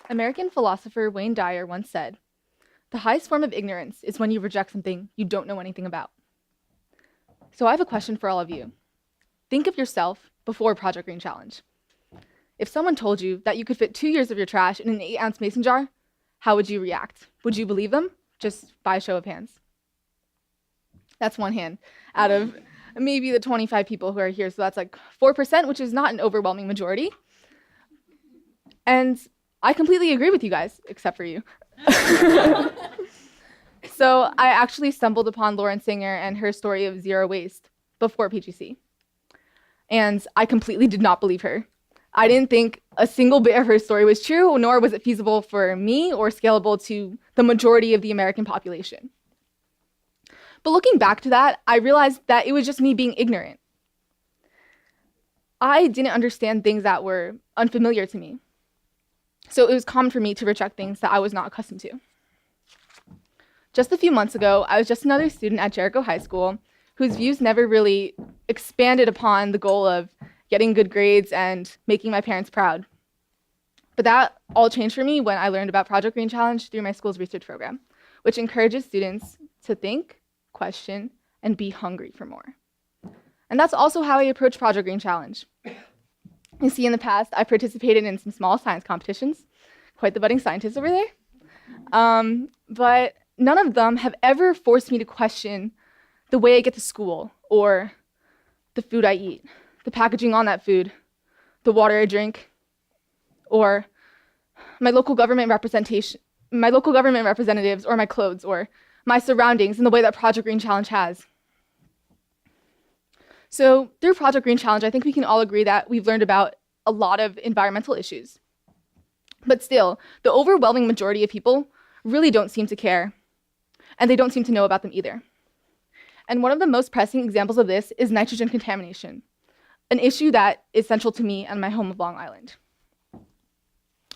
American philosopher Wayne Dyer once said, "The highest form of ignorance is when you reject something you don't know anything about." So I have a question for all of you. Think of yourself before Project Green Challenge. If someone told you that you could fit 2 years of your trash in an 8-ounce mason jar, how would you react? Would you believe them? Just by a show of hands. That's one hand out of maybe the 25 people who are here, so that's like 4%, which is not an overwhelming majority. And I completely agree with you guys, except for you. So I actually stumbled upon Lauren Singer and her story of zero waste before PGC. And I completely did not believe her. I didn't think a single bit of her story was true, nor was it feasible for me or scalable to the majority of the American population. But looking back to that, I realized that it was just me being ignorant. I didn't understand things that were unfamiliar to me. So it was common for me to reject things that I was not accustomed to. Just a few months ago, I was just another student at Jericho High School whose views never really expanded upon the goal of getting good grades and making my parents proud. But that all changed for me when I learned about Project Green Challenge through my school's research program, which encourages students to think, question, and be hungry for more. And that's also how I approach Project Green Challenge. You see, in the past, I participated in some small science competitions, quite the budding scientist over there. But none of them have ever forced me to question the way I get to school, or the food I eat, the packaging on that food, the water I drink, or my local government representatives, or my clothes, or my surroundings in the way that Project Green Challenge has. So through Project Green Challenge, I think we can all agree that we've learned about a lot of environmental issues. But still, the overwhelming majority of people really don't seem to care, and they don't seem to know about them either. And one of the most pressing examples of this is nitrogen contamination, an issue that is central to me and my home of Long Island.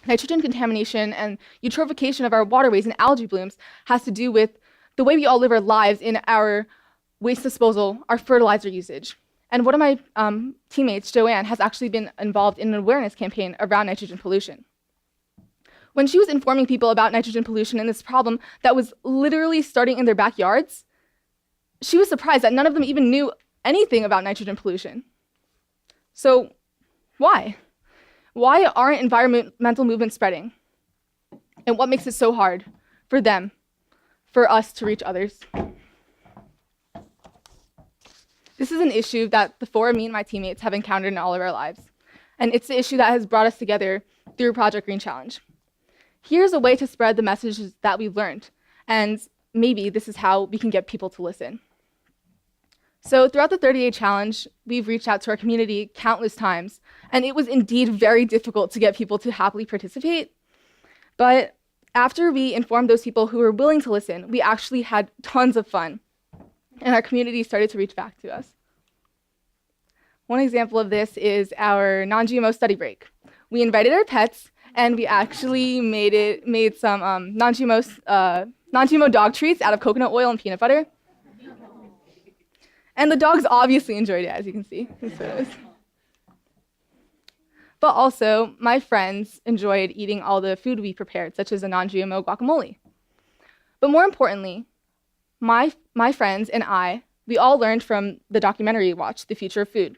Nitrogen contamination and eutrophication of our waterways and algae blooms has to do with the way we all live our lives in our waste disposal, our fertilizer usage. And one of my teammates, Joanne, has actually been involved in an awareness campaign around nitrogen pollution. When she was informing people about nitrogen pollution and this problem that was literally starting in their backyards, she was surprised that none of them even knew anything about nitrogen pollution. So why? Why aren't environmental movements spreading? And what makes it so hard for them, for us to reach others? This is an issue that the four of me and my teammates have encountered in all of our lives. And it's the issue that has brought us together through Project Green Challenge. Here's a way to spread the messages that we've learned. And maybe this is how we can get people to listen. So throughout the 30-day challenge, we've reached out to our community countless times, and it was indeed very difficult to get people to happily participate. But after we informed those people who were willing to listen, we actually had tons of fun, and our community started to reach back to us. One example of this is our non-GMO study break. We invited our pets, and we actually made some non-GMO dog treats out of coconut oil and peanut butter. And the dogs obviously enjoyed it, as you can see in photos. But also, my friends enjoyed eating all the food we prepared, such as the non-GMO guacamole. But more importantly, my friends and we all learned from the documentary we watched, The Future of Food.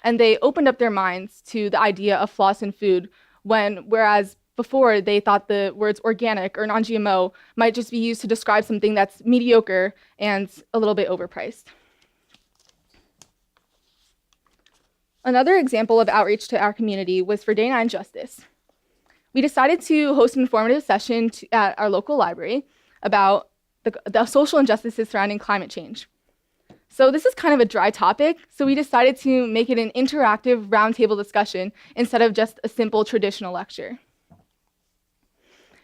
And they opened up their minds to the idea of flaws in food, whereas before they thought the words organic or non-GMO might just be used to describe something that's mediocre and a little bit overpriced. Another example of outreach to our community was for Day 9 Justice. We decided to host an informative session at our local library about the social injustices surrounding climate change. So this is kind of a dry topic, so we decided to make it an interactive roundtable discussion instead of just a simple traditional lecture.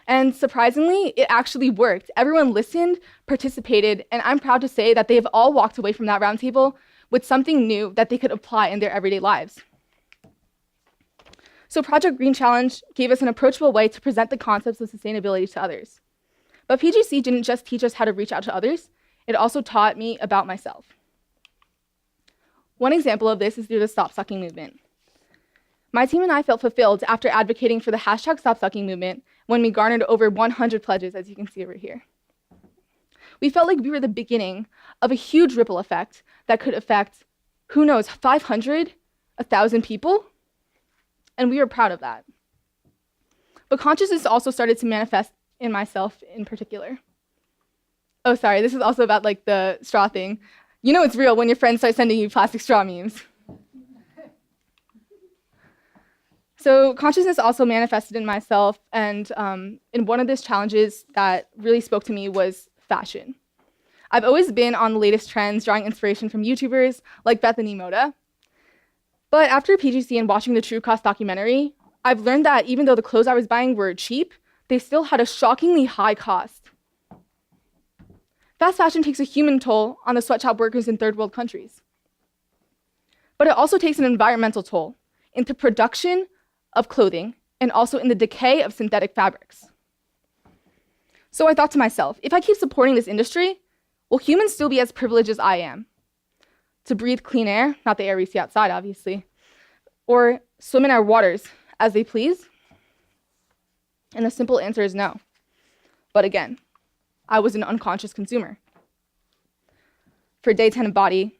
And surprisingly, it actually worked. Everyone listened, participated, and I'm proud to say that they have all walked away from that roundtable with something new that they could apply in their everyday lives. So Project Green Challenge gave us an approachable way to present the concepts of sustainability to others. But PGC didn't just teach us how to reach out to others, it also taught me about myself. One example of this is through the Stop Sucking movement. My team and I felt fulfilled after advocating for the hashtag Stop Sucking movement when we garnered over 100 pledges, as you can see over here. We felt like we were the beginning of a huge ripple effect that could affect, who knows, 500, 1,000 people, and we were proud of that. But consciousness also started to manifest in myself in particular. Oh, sorry, this is also about like the straw thing. You know it's real when your friends start sending you plastic straw memes. So consciousness also manifested in myself, and in one of these challenges that really spoke to me was fashion. I've always been on the latest trends, drawing inspiration from YouTubers like Bethany Moda. But after PGC and watching the True Cost documentary, I've learned that even though the clothes I was buying were cheap, they still had a shockingly high cost. Fast fashion takes a human toll on the sweatshop workers in third world countries. But it also takes an environmental toll in the production of clothing and also in the decay of synthetic fabrics. So I thought to myself, if I keep supporting this industry, will humans still be as privileged as I am? To breathe clean air, not the air we see outside, obviously, or swim in our waters as they please? And the simple answer is no. But again, I was an unconscious consumer. For day 10 of Body,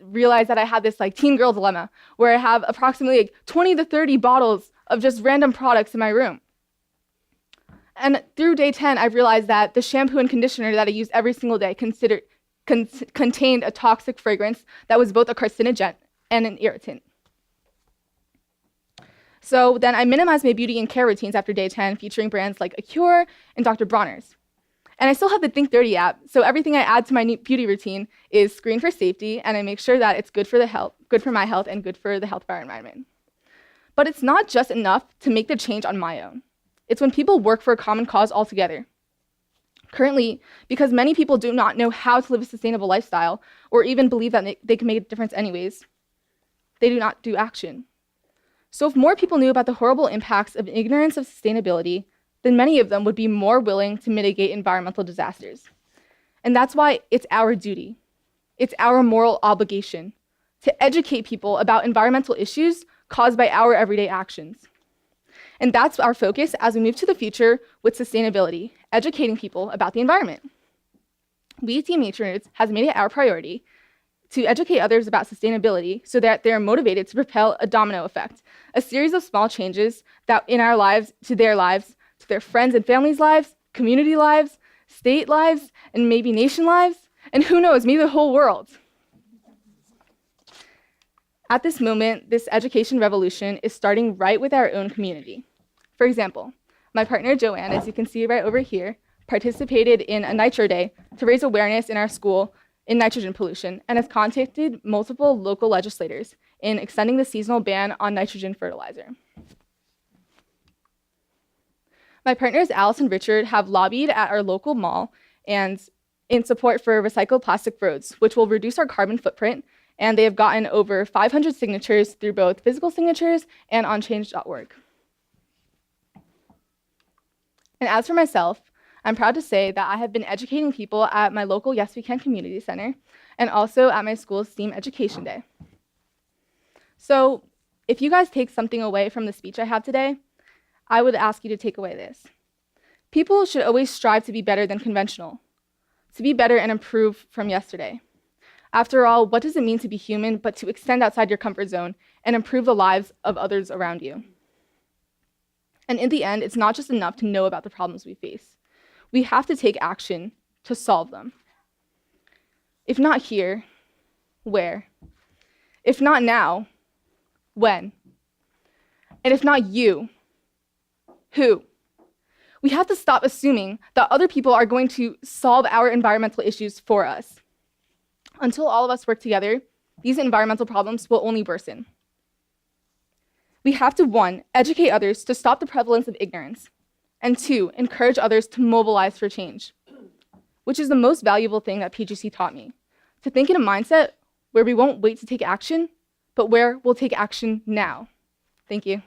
realized that I had this like teen girl dilemma where I have approximately like 20 to 30 bottles of just random products in my room. And through day 10, I realized that the shampoo and conditioner that I used every single day contained a toxic fragrance that was both a carcinogen and an irritant. So then I minimized my beauty and care routines after day 10, featuring brands like Acure and Dr. Bronner's. And I still have the Think Dirty app, so everything I add to my new beauty routine is screened for safety, and I make sure that it's good for my health, and good for the health of our environment. But it's not just enough to make the change on my own. It's when people work for a common cause altogether. Currently, because many people do not know how to live a sustainable lifestyle, or even believe that they can make a difference anyways, they do not do action. So if more people knew about the horrible impacts of ignorance of sustainability, then many of them would be more willing to mitigate environmental disasters. And that's why it's our duty. It's our moral obligation to educate people about environmental issues caused by our everyday actions. And that's our focus as we move to the future with sustainability, educating people about the environment. We Team Nature Nerds has made it our priority to educate others about sustainability so that they're motivated to propel a domino effect, a series of small changes that in our lives, to their friends and families' lives, community lives, state lives, and maybe nation lives, and who knows, maybe the whole world. At this moment, this education revolution is starting right with our own community. For example, my partner Joanne, as you can see right over here, participated in a Nitro Day to raise awareness in our school in nitrogen pollution and has contacted multiple local legislators in extending the seasonal ban on nitrogen fertilizer. My partners Alice and Richard have lobbied at our local mall and in support for recycled plastic roads, which will reduce our carbon footprint, and they have gotten over 500 signatures through both physical signatures and on change.org. And as for myself, I'm proud to say that I have been educating people at my local Yes We Can Community Center and also at my school's STEAM Education Day. So if you guys take something away from the speech I have today, I would ask you to take away this. People should always strive to be better than conventional, to be better and improve from yesterday. After all, what does it mean to be human but to extend outside your comfort zone and improve the lives of others around you? And in the end, it's not just enough to know about the problems we face. We have to take action to solve them. If not here, where? If not now, when? And if not you, who? We have to stop assuming that other people are going to solve our environmental issues for us. Until all of us work together, these environmental problems will only worsen. We have to, 1, educate others to stop the prevalence of ignorance, and 2, encourage others to mobilize for change, which is the most valuable thing that PGC taught me, to think in a mindset where we won't wait to take action, but where we'll take action now. Thank you.